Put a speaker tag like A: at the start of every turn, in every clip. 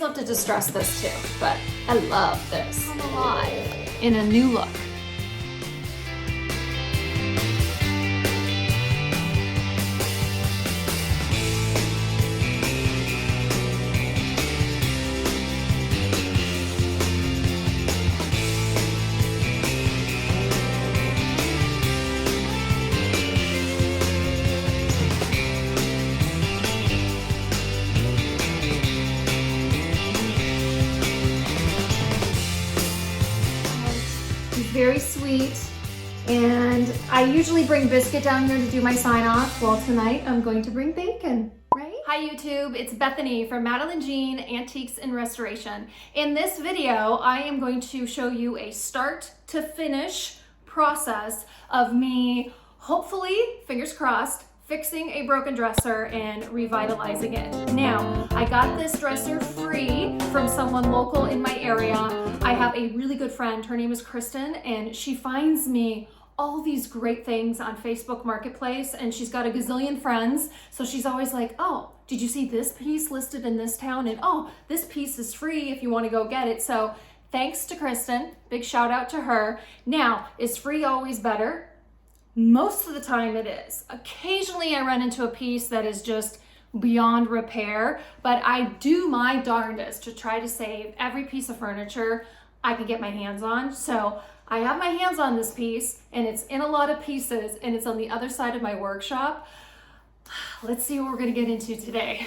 A: still have to distress this too, but I love this. I'm alive in a new look. Very sweet, and I usually bring Biscuit down here to do my sign off. Well, tonight I'm going to bring Bacon, right? Hi YouTube, it's Bethany from Madeline Jean Antiques and Restoration. In this video, I am going to show you a start to finish process of me, hopefully, fingers crossed, fixing a broken dresser and revitalizing it. Now, I got this dresser free from someone local in my area. I have a really good friend, her name is Kristen, and she finds me all these great things on Facebook Marketplace, and she's got a gazillion friends, so she's always like, oh, did you see this piece listed in this town? And oh, this piece is free if you want to go get it. So thanks to Kristen, big shout out to her. Now, is free always better? Most of the time it is. Occasionally I run into a piece that is just beyond repair, but I do my darndest to try to save every piece of furniture I can get my hands on. So I have my hands on this piece, and it's in a lot of pieces, and it's on the other side of my workshop. Let's see what we're gonna get into today.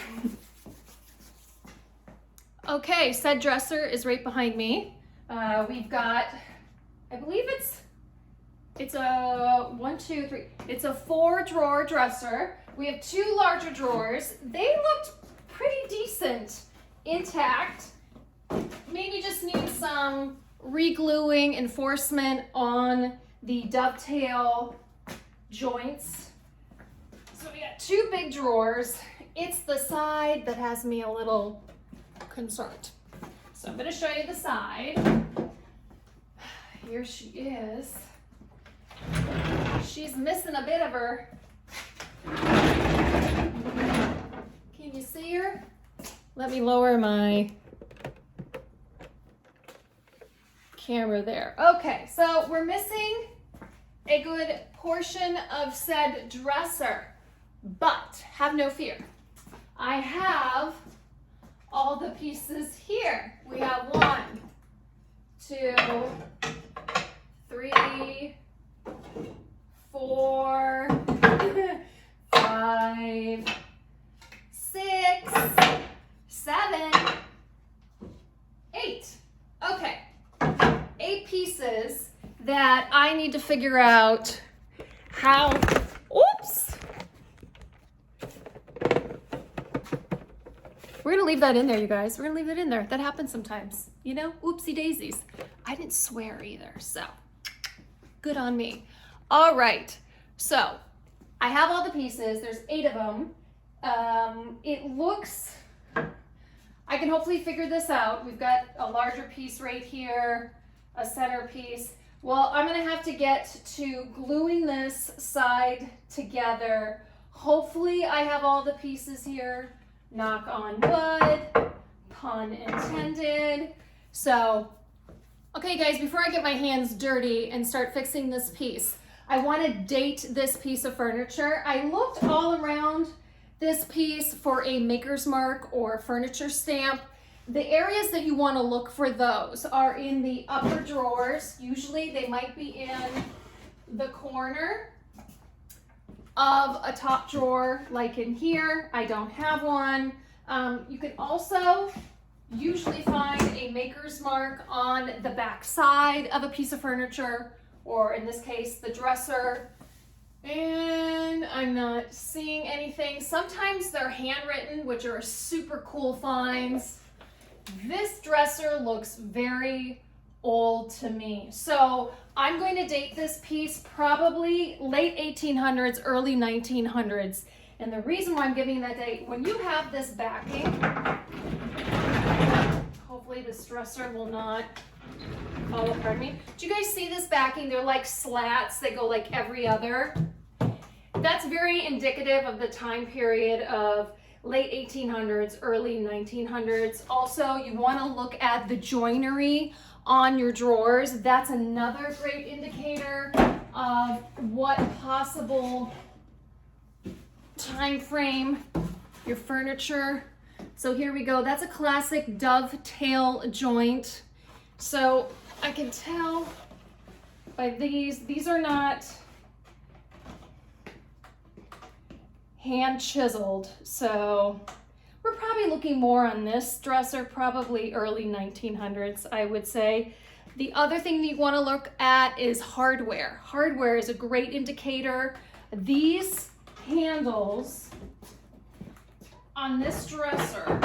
A: Okay, said dresser is right behind me. We've got, I believe it's a 1, 2, 3. It's a 4-drawer dresser. We have 2 larger drawers. They looked pretty decent, intact. Maybe just need some re-gluing enforcement on the dovetail joints. So we got 2 big drawers. It's the side that has me a little concerned. So I'm gonna show you the side. Here she is. She's missing a bit of her. Can you see her? Let me lower my camera there. Okay, so we're missing a good portion of said dresser, but have no fear. I have all the pieces here. We have 1, 2, 3, 4, 5, 6, 7, 8. Okay, 8 pieces that I need to figure out how, oops. We're gonna leave that in there, you guys. We're gonna leave it in there. That happens sometimes, you know, oopsie daisies. I didn't swear either, so good on me. All right, so I have all the pieces. There's 8 of them. It looks, I can hopefully figure this out. We've got a larger piece right here, a center piece. Well, I'm gonna have to get to gluing this side together. Hopefully I have all the pieces here. Knock on wood, pun intended. So, okay guys, before I get my hands dirty and start fixing this piece, I want to date this piece of furniture. I looked all around this piece for a maker's mark or furniture stamp. The areas that you want to look for those are in the upper drawers. Usually they might be in the corner of a top drawer, like in here. I don't have one. You can also usually find a maker's mark on the back side of a piece of furniture, or in this case, the dresser. And I'm not seeing anything. Sometimes they're handwritten, which are super cool finds. This dresser looks very old to me. So I'm going to date this piece probably late 1800s, early 1900s. And the reason why I'm giving that date, when you have this backing, hopefully this dresser will not fall apart me. Do you guys see this backing? They're like slats. They go like every other. That's very indicative of the time period of late 1800s, early 1900s. Also, you want to look at the joinery on your drawers. That's another great indicator of what possible time frame your furniture. So here we go. That's a classic dovetail joint. So I can tell by these are not hand chiseled. So we're probably looking more on this dresser, probably early 1900s, I would say. The other thing that you want to look at is hardware. Hardware is a great indicator. These handles on this dresser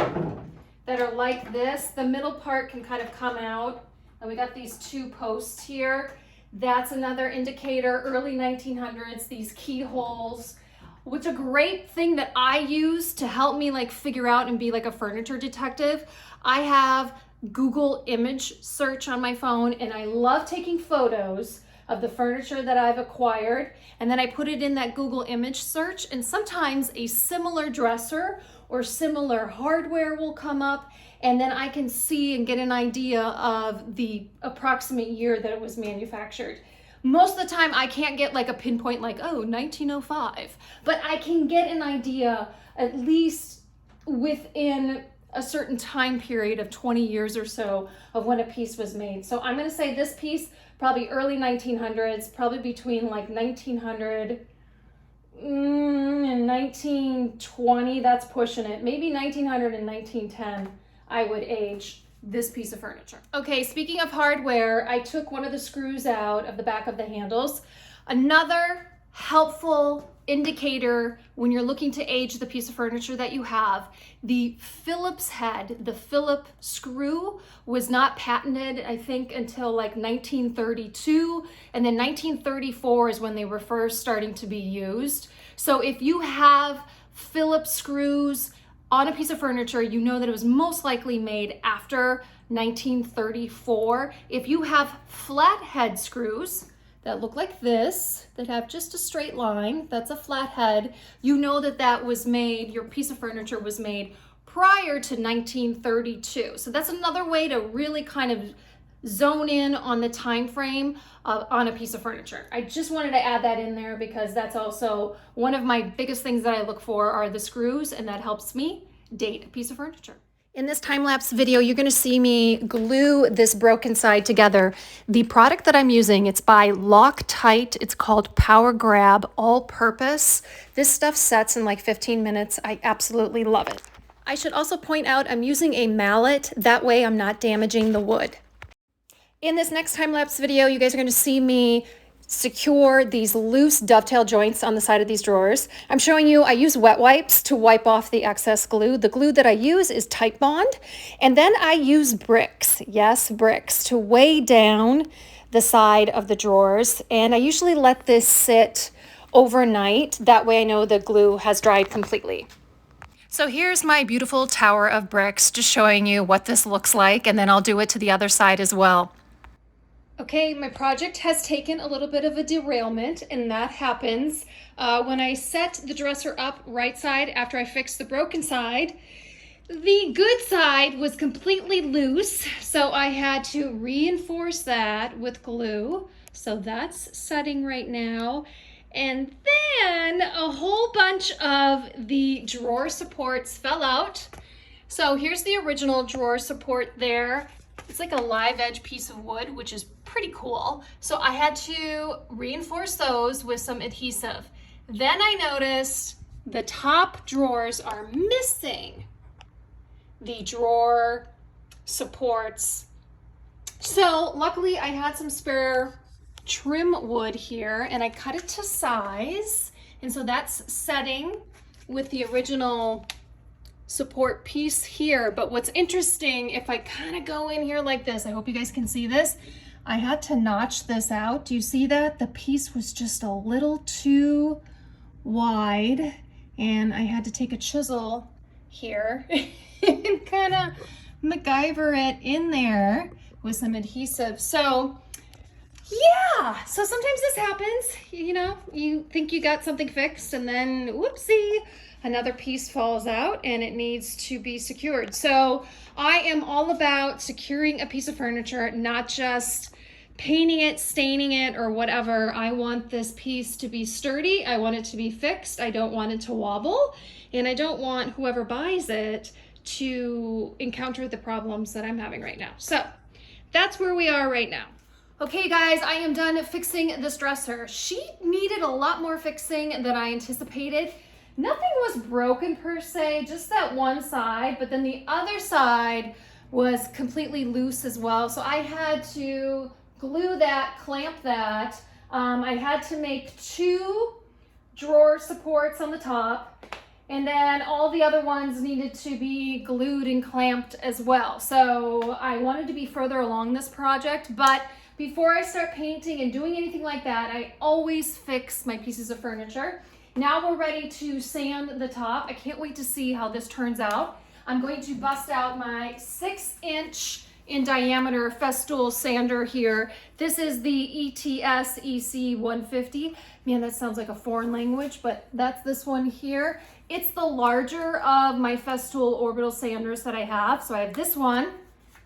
A: that are like this, the middle part can kind of come out, and we got these two posts here. That's another indicator, early 1900s, these keyholes. What's a great thing that I use to help me like figure out and be like a furniture detective, I have Google image search on my phone, and I love taking photos of the furniture that I've acquired, and then I put it in that Google image search, and sometimes a similar dresser or similar hardware will come up, and then I can see and get an idea of the approximate year that it was manufactured. Most of the time I can't get like a pinpoint like, oh, 1905, but I can get an idea at least within a certain time period of 20 years or so of when a piece was made. So I'm gonna say this piece, probably early 1900s, probably between like 1900 and 1920, that's pushing it. Maybe 1900 and 1910, I would age this piece of furniture. Okay, speaking of hardware, I took one of the screws out of the back of the handles. Another helpful indicator when you're looking to age the piece of furniture that you have, the Phillips head, the Phillips screw was not patented, I think, until like 1932, and then 1934 is when they were first starting to be used. So if you have Phillips screws on a piece of furniture, you know that it was most likely made after 1934. If you have flat head screws that look like this, that have just a straight line, that's a flat head, you know that that was made, your piece of furniture was made prior to 1932. So that's another way to really kind of zone in on the time frame on a piece of furniture. I just wanted to add that in there because that's also one of my biggest things that I look for are the screws, and that helps me date a piece of furniture. In this time-lapse video, you're gonna see me glue this broken side together. The product that I'm using, it's by LOCKTITE. It's called Power Grab All-Purpose. This stuff sets in like 15 minutes. I absolutely love it. I should also point out I'm using a mallet. That way I'm not damaging the wood. In this next time-lapse video, you guys are gonna see me secure these loose dovetail joints on the side of these drawers. I'm showing you, I use wet wipes to wipe off the excess glue. The glue that I use is Tite Bond, and then I use bricks, yes, bricks, to weigh down the side of the drawers. And I usually let this sit overnight. That way I know the glue has dried completely. So here's my beautiful tower of bricks, just showing you what this looks like, and then I'll do it to the other side as well. Okay, my project has taken a little bit of a derailment, and that happens when I set the dresser up right side after I fixed the broken side. The good side was completely loose, so I had to reinforce that with glue. So that's setting right now. And then a whole bunch of the drawer supports fell out. So here's the original drawer support there. It's like a live edge piece of wood, which is pretty cool. So I had to reinforce those with some adhesive. Then I noticed the top drawers are missing the drawer supports. So luckily I had some spare trim wood here, and I cut it to size. And so that's setting with the original support piece here. But what's interesting, if I kind of go in here like this, I hope you guys can see this, I had to notch this out. Do you see that? The piece was just a little too wide, and I had to take a chisel here and kind of MacGyver it in there with some adhesive. So yeah, so sometimes this happens, you know, you think you got something fixed and then whoopsie, another piece falls out and it needs to be secured. So I am all about securing a piece of furniture, not just painting it, staining it, or whatever. I want this piece to be sturdy. I want it to be fixed. I don't want it to wobble. And I don't want whoever buys it to encounter the problems that I'm having right now. So that's where we are right now. Okay guys, I am done fixing this dresser. She needed a lot more fixing than I anticipated. Nothing was broken per se, just that one side, but then the other side was completely loose as well. So I had to glue that, clamp that. I had to make 2 drawer supports on the top, and then all the other ones needed to be glued and clamped as well. So I wanted to be further along this project, but before I start painting and doing anything like that, I always fix my pieces of furniture. Now we're ready to sand the top. I can't wait to see how this turns out. I'm going to bust out my 6-inch in diameter Festool sander here. This is the ETS EC 150. Man, that sounds like a foreign language, but that's this one here. It's the larger of my Festool orbital sanders that I have. So I have this one,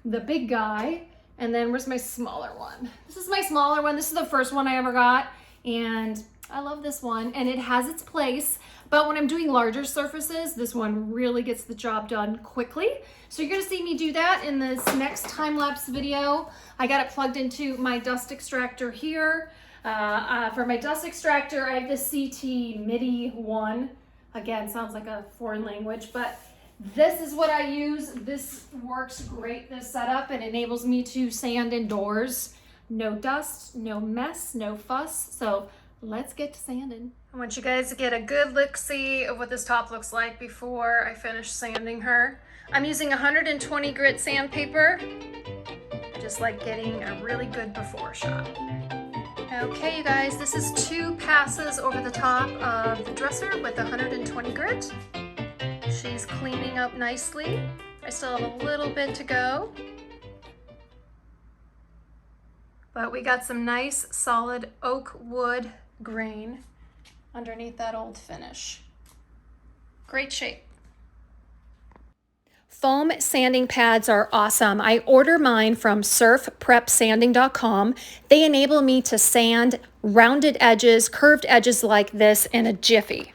A: the big guy, and then where's my smaller one? This is my smaller one. This is the first one I ever got, and I love this one, and it has its place. But when I'm doing larger surfaces, this one really gets the job done quickly. So you're gonna see me do that in this next time-lapse video. I got it plugged into my dust extractor here. For my dust extractor, I have the CT MIDI 1. Again, sounds like a foreign language, but this is what I use. This works great, this setup. It enables me to sand indoors. No dust, no mess, no fuss. So let's get to sanding. I want you guys to get a good look-see of what this top looks like before I finish sanding her. I'm using 120 grit sandpaper. I just like getting a really good before shot. Okay, you guys, this is 2 passes over the top of the dresser with 120 grit. She's cleaning up nicely. I still have a little bit to go. But we got some nice solid oak wood grain underneath that old finish. Great shape. Foam sanding pads are awesome. I order mine from surfprepsanding.com. They enable me to sand rounded edges, curved edges like this in a jiffy.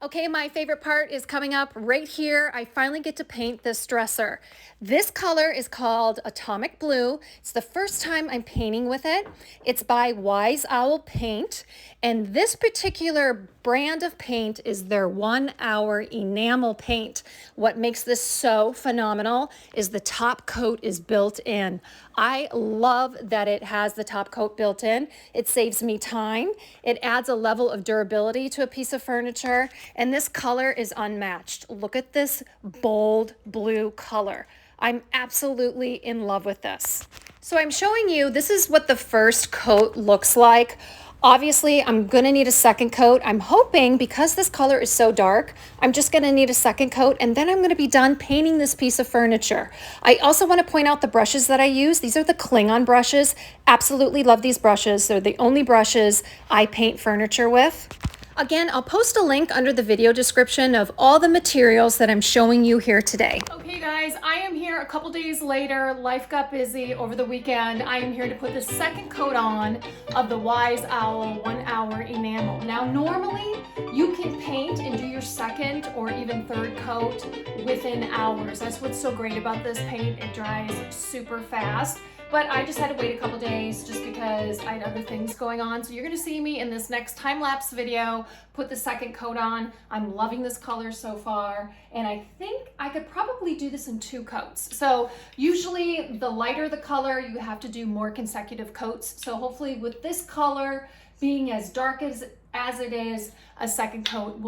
A: Okay, my favorite part is coming up right here. I finally get to paint this dresser. This color is called Atomic Blue. It's the first time I'm painting with it. It's by Wise Owl Paint, and this particular brand of paint is their 1 hour enamel paint. What makes this so phenomenal is the top coat is built in. I love that it has the top coat built in. It saves me time. It adds a level of durability to a piece of furniture. And this color is unmatched. Look at this bold blue color. I'm absolutely in love with this. So I'm showing you, this is what the first coat looks like. Obviously, I'm gonna need a second coat. I'm hoping, because this color is so dark, I'm just gonna need a second coat, and then I'm gonna be done painting this piece of furniture. I also wanna point out the brushes that I use. These are the Klingon brushes. Absolutely love these brushes. They're the only brushes I paint furniture with. Again, I'll post a link under the video description of all the materials that I'm showing you here today. Okay guys, I am here a couple days later. Life got busy over the weekend. I am here to put the second coat on of the Wise Owl 1 hour enamel. Now normally you can paint and do your second or even third coat within hours. That's what's so great about this paint. It dries super fast. But I just had to wait a couple days just because I had other things going on. So you're gonna see me in this next time-lapse video put the second coat on. I'm loving this color so far, and I think I could probably do this in 2 coats. So usually the lighter the color, you have to do more consecutive coats. So hopefully with this color being as dark as it is, a second coat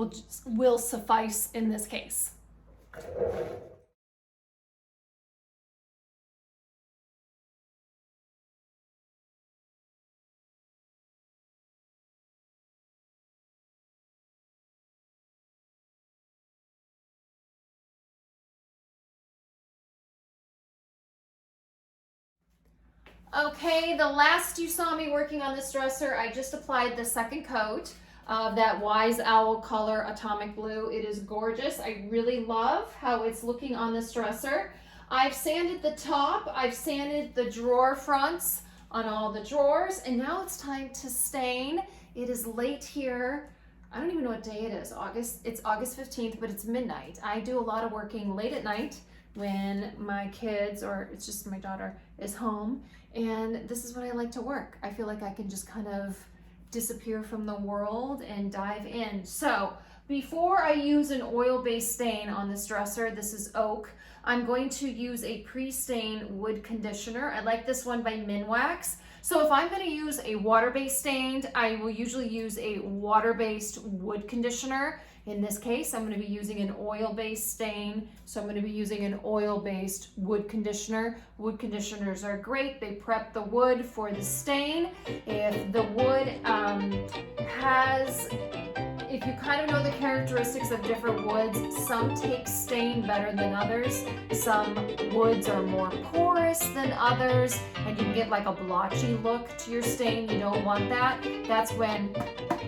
A: will suffice in this case. Okay, the last you saw me working on this dresser, I just applied the second coat of that Wise Owl color atomic blue. It is gorgeous. I really love how it's looking on this dresser. I've sanded the top, I've sanded the drawer fronts on all the drawers, and now it's time to stain. It is late here. I don't even know what day it is. It's August 15th, but it's midnight. I do a lot of working late at night when my kids, or it's just my daughter, is home. And this is when I like to work. I feel like I can just kind of disappear from the world and dive in. So before I use an oil-based stain on this dresser, this is oak, I'm going to use a pre-stain wood conditioner. I like this one by MINWAX. So if I'm going to use a water-based stain, I will usually use a water-based wood conditioner. In this case, I'm going to be using an oil-based stain, so I'm going to be using an oil-based wood conditioner. Wood conditioners are great. They prep the wood for the stain. If the wood if you kind of know the characteristics of different woods, some take stain better than others. Some woods are more porous than others, and you can get like a blotchy look to your stain. You don't want that. That's when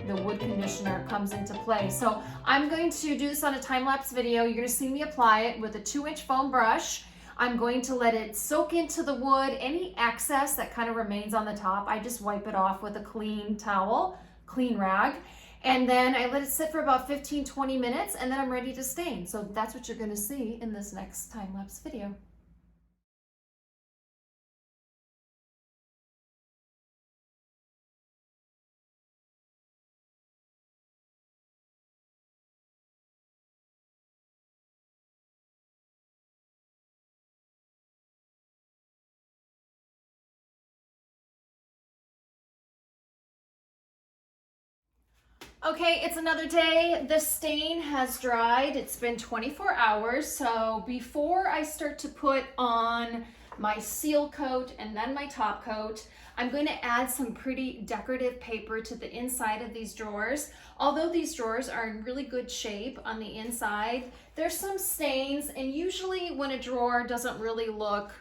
A: the wood conditioner comes into play. So I'm going to do this on a time-lapse video. You're going to see me apply it with a 2-inch foam brush. I'm going to let it soak into the wood. Any excess that kind of remains on the top, I just wipe it off with a clean towel, clean rag. And then I let it sit for about 15-20 minutes, and then I'm ready to stain. So that's what you're going to see in this next time-lapse video. Okay, it's another day. The stain has dried. It's been 24 hours. So before I start to put on my seal coat and then my top coat, I'm going to add some pretty decorative paper to the inside of these drawers. Although these drawers are in really good shape on the inside, there's some stains, and usually when a drawer doesn't really look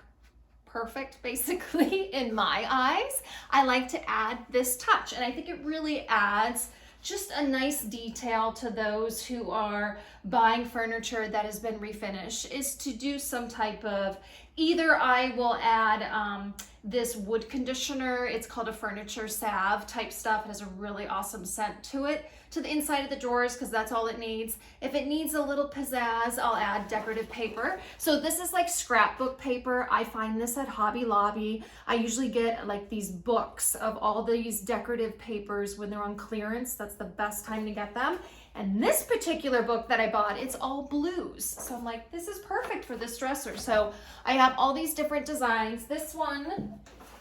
A: perfect, basically, in my eyes, I like to add this touch, and I think it really adds just a nice detail to those who are buying furniture that has been refinished, is to do some type of, either I will add this wood conditioner, it's called a furniture salve type stuff, it has a really awesome scent to it, to the inside of the drawers, because that's all it needs. If it needs a little pizzazz, I'll add decorative paper. So this is like scrapbook paper. I find this at Hobby Lobby. I usually get like these books of all these decorative papers when they're on clearance. That's the best time to get them. And this particular book that I bought, it's all blues. So I'm like, this is perfect for this dresser. So I have all these different designs. This one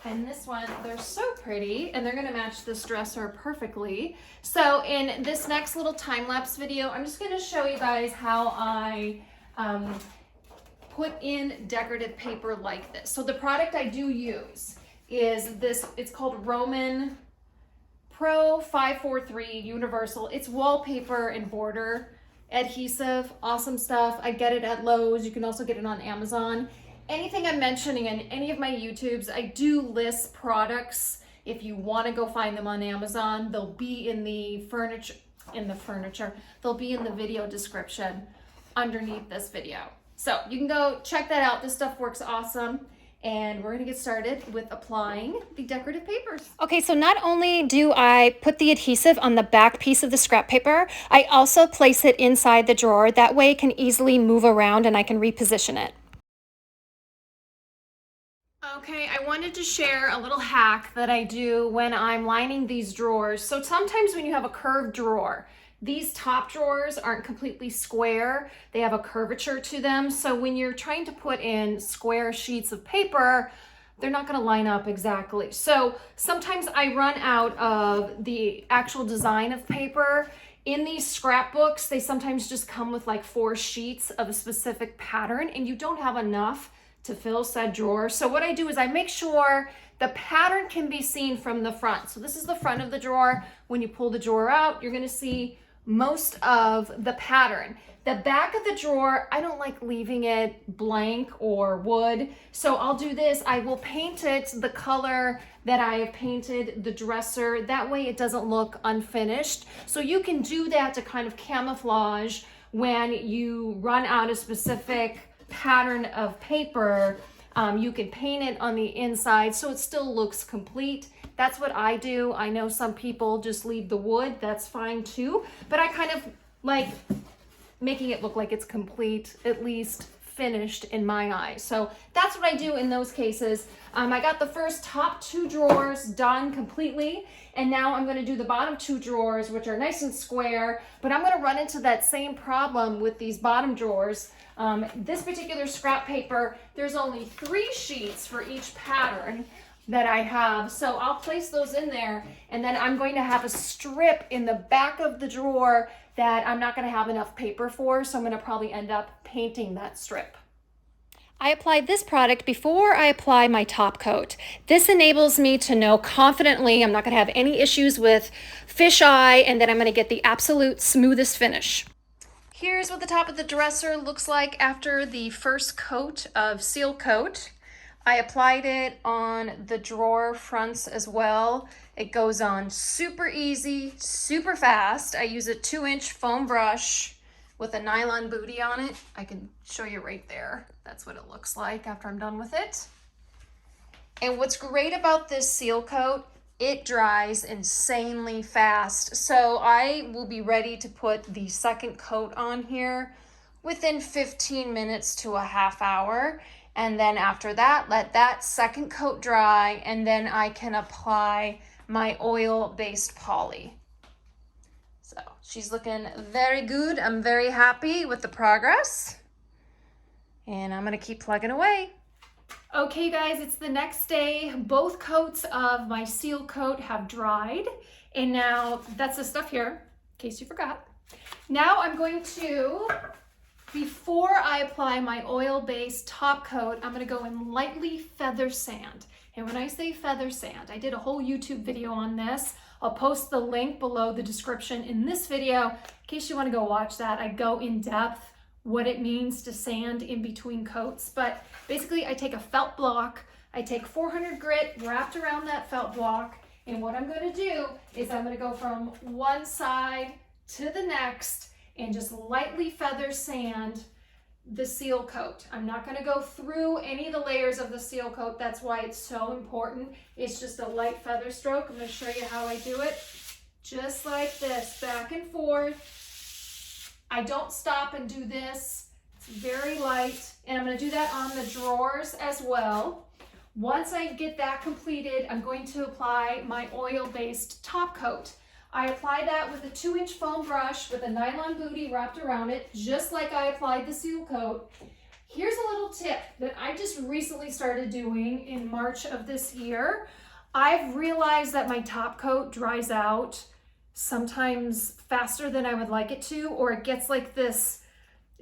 A: and this one, they're so pretty, and they're gonna match this dresser perfectly. So in this next little time-lapse video, I'm just gonna show you guys how I put in decorative paper like this. So the product I do use is this, it's called Roman Pro 543 Universal. It's wallpaper and border adhesive, awesome stuff. I get it at Lowe's. You can also get it on Amazon. Anything I'm mentioning in any of my YouTubes, I do list products. If you want to go find them on Amazon, they'll be in the they'll be in the video description underneath this video. So you can go check that out. This stuff works awesome. And we're gonna get started with applying the decorative papers. Okay, so not only do I put the adhesive on the back piece of the scrap paper, I also place it inside the drawer. That way it can easily move around and I can reposition it. Okay, I wanted to share a little hack that I do when I'm lining these drawers. So sometimes when you have a curved drawer, these top drawers aren't completely square. They have a curvature to them. So when you're trying to put in square sheets of paper, they're not gonna line up exactly. So sometimes I run out of the actual design of paper. In these scrapbooks, they sometimes just come with like 4 sheets of a specific pattern, and you don't have enough to fill said drawer. So what I do is I make sure the pattern can be seen from the front. So this is the front of the drawer. When you pull the drawer out, you're gonna see most of the pattern. The back of the drawer, I don't like leaving it blank or wood, so I'll do this. I will paint it the color that I have painted the dresser. That way it doesn't look unfinished. So you can do that to kind of camouflage when you run out a specific pattern of paper. You can paint it on the inside so it still looks complete. That's what I do. I know some people just leave the wood. That's fine too. But I kind of like making it look like it's complete, at least finished in my eyes. So that's what I do in those cases. I got the first top 2 drawers done completely. And now I'm gonna do the bottom 2 drawers, which are nice and square, but I'm gonna run into that same problem with these bottom drawers. This particular scrap paper, there's only 3 sheets for each pattern that I have. So I'll place those in there, and then I'm going to have a strip in the back of the drawer that I'm not going to have enough paper for, so I'm going to probably end up painting that strip. I applied this product before I apply my top coat. This enables me to know confidently I'm not going to have any issues with fisheye, and that I'm going to get the absolute smoothest finish. Here's what the top of the dresser looks like after the first coat of seal coat. I applied it on the drawer fronts as well. It goes on super easy, super fast. I use a 2-inch foam brush with a nylon bootie on it. I can show you right there. That's what it looks like after I'm done with it. And what's great about this seal coat, it dries insanely fast. So I will be ready to put the second coat on here within 15 minutes to a half hour. And then after that, let that second coat dry, and then I can apply my oil-based poly. So she's looking very good. I'm very happy with the progress, and I'm gonna keep plugging away. Okay guys, it's the next day. Both coats of my seal coat have dried, and now that's the stuff here, in case you forgot. Now I'm going to, before I apply my oil-based top coat, I'm gonna go in lightly feather sand. And when I say feather sand, I did a whole YouTube video on this. I'll post the link below the description in this video in case you wanna go watch that. I go in depth what it means to sand in between coats. But basically I take a felt block, I take 400 grit wrapped around that felt block, and what I'm gonna do is I'm gonna go from one side to the next and just lightly feather sand the seal coat. I'm not going to go through any of the layers of the seal coat. That's why it's so important. It's just a light feather stroke. I'm going to show you how I do it. Just like this, back and forth. I don't stop and do this. It's very light. And I'm going to do that on the drawers as well. Once I get that completed, I'm going to apply my oil-based top coat. I apply that with a 2-inch foam brush with a nylon bootie wrapped around it, just like I applied the seal coat. Here's a little tip that I just recently started doing in March of this year. I've realized that my top coat dries out sometimes faster than I would like it to, or it gets like this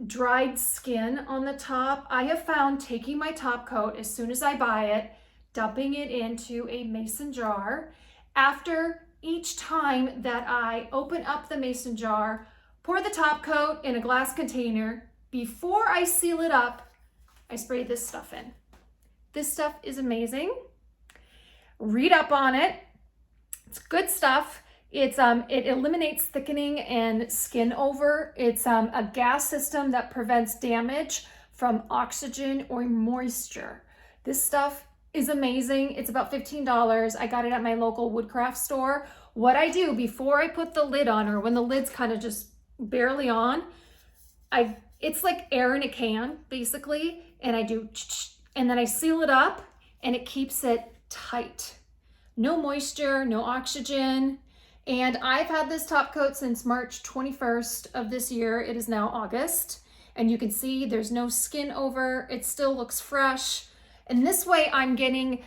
A: dried skin on the top. I have found taking my top coat as soon as I buy it, dumping it into a mason jar. After each time that I open up the mason jar, pour the top coat in a glass container. Before I seal it up, I spray this stuff in. This stuff is amazing. Read up on it. It's good stuff. It eliminates thickening and skin over. It's a gas system that prevents damage from oxygen or moisture. This stuff is amazing. It's about $15. I got it at my local woodcraft store. What I do before I put the lid on, or when the lid's kind of just barely on, it's like air in a can basically, and I do, and then I seal it up and it keeps it tight. No moisture, no oxygen. And I've had this top coat since March 21st of this year. It is now August, and you can see there's no skin over. It still looks fresh. And this way I'm getting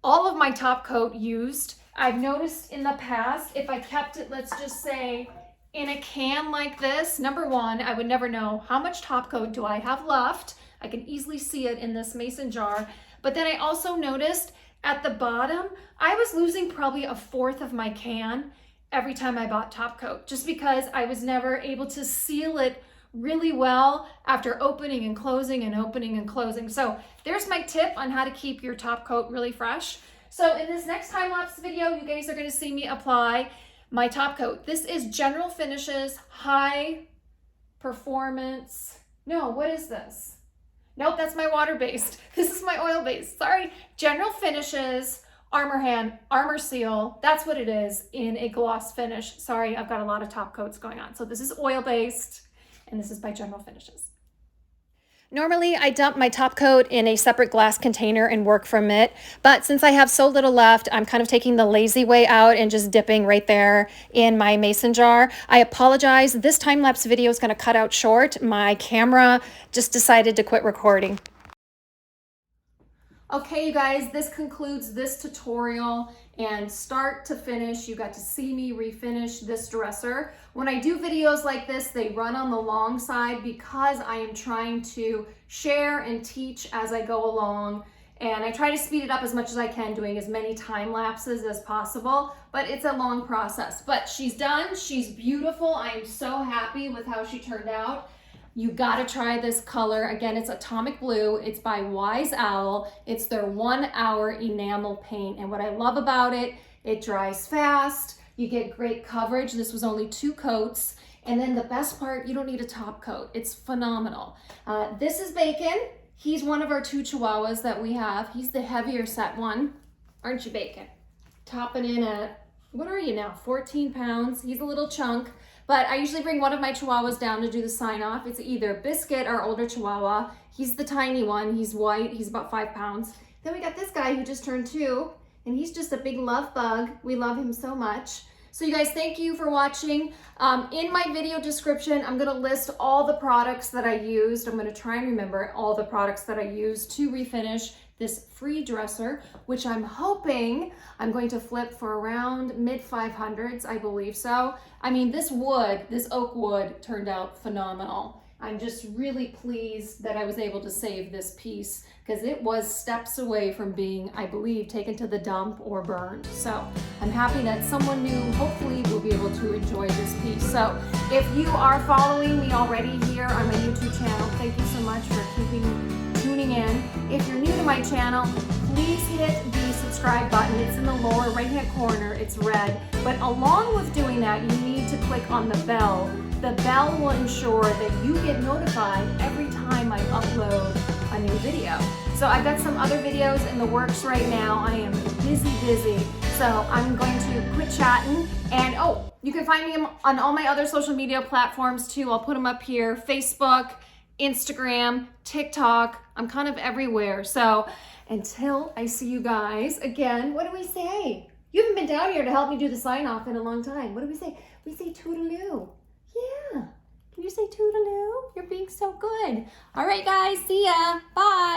A: all of my top coat used. I've noticed in the past, if I kept it, let's just say, in a can like this, number one, I would never know how much top coat do I have left. I can easily see it in this mason jar. But then I also noticed at the bottom, I was losing probably 1/4 of my can every time I bought top coat, just because I was never able to seal it really well after opening and closing and opening and closing. So there's my tip on how to keep your top coat really fresh. So in this next time-lapse video, you guys are gonna see me apply my top coat. This is General Finishes High Performance. No, what is this? Nope, that's my water-based. This is my oil-based, sorry. General Finishes Armor Seal, that's what it is, in a gloss finish. Sorry, I've got a lot of top coats going on. So this is oil-based, and this is by General Finishes. Normally, I dump my top coat in a separate glass container and work from it, but since I have so little left, I'm kind of taking the lazy way out and just dipping right there in my mason jar. I apologize, this time-lapse video is going to cut out short. My camera just decided to quit recording. Okay, you guys, this concludes this tutorial, and start to finish, you got to see me refinish this dresser. When I do videos like this, they run on the long side because I am trying to share and teach as I go along, and I try to speed it up as much as I can, doing as many time lapses as possible, but it's a long process. But she's done, she's beautiful. I am so happy with how she turned out. You gotta try this color. Again, it's Atomic Blue. It's by Wise Owl. It's their 1 hour enamel paint. And what I love about it, it dries fast. You get great coverage. This was only 2 coats. And then the best part, you don't need a top coat. It's phenomenal. This is Bacon. He's one of our 2 Chihuahuas that we have. He's the heavier set one. Aren't you, Bacon? Topping in at, what are you now, 14 pounds. He's a little chunk. But I usually bring one of my Chihuahuas down to do the sign off. It's either Biscuit, our older Chihuahua. He's the tiny one. He's white. He's about 5 pounds. Then we got this guy who just turned 2, and he's just a big love bug. We love him so much. So you guys, thank you for watching. In my video description, I'm gonna list all the products that I used. I'm gonna try and remember all the products that I used to refinish this free dresser, which I'm hoping I'm going to flip for around mid-500s, I believe so. I mean, this wood, this oak wood, turned out phenomenal. I'm just really pleased that I was able to save this piece, because it was steps away from being, I believe, taken to the dump or burned. So I'm happy that someone new, hopefully, will be able to enjoy this piece. So if you are following me already here on my YouTube channel, thank you so much for tuning in. If you're new to my channel, please hit the subscribe button. It's in the lower right hand corner, it's red. But along with doing that, you need to click on the bell. The bell will ensure that you get notified every time I upload a new video. So I've got some other videos in the works right now. I am busy. So I'm going to quit chatting. And oh, you can find me on all my other social media platforms too. I'll put them up here: Facebook, Instagram, TikTok. I'm kind of everywhere. So until I see you guys again, what do we say? You haven't been down here to help me do the sign off in a long time. What do we say? We say toodaloo. Yeah. Can you say toodaloo? You're being so good. All right, guys. See ya. Bye.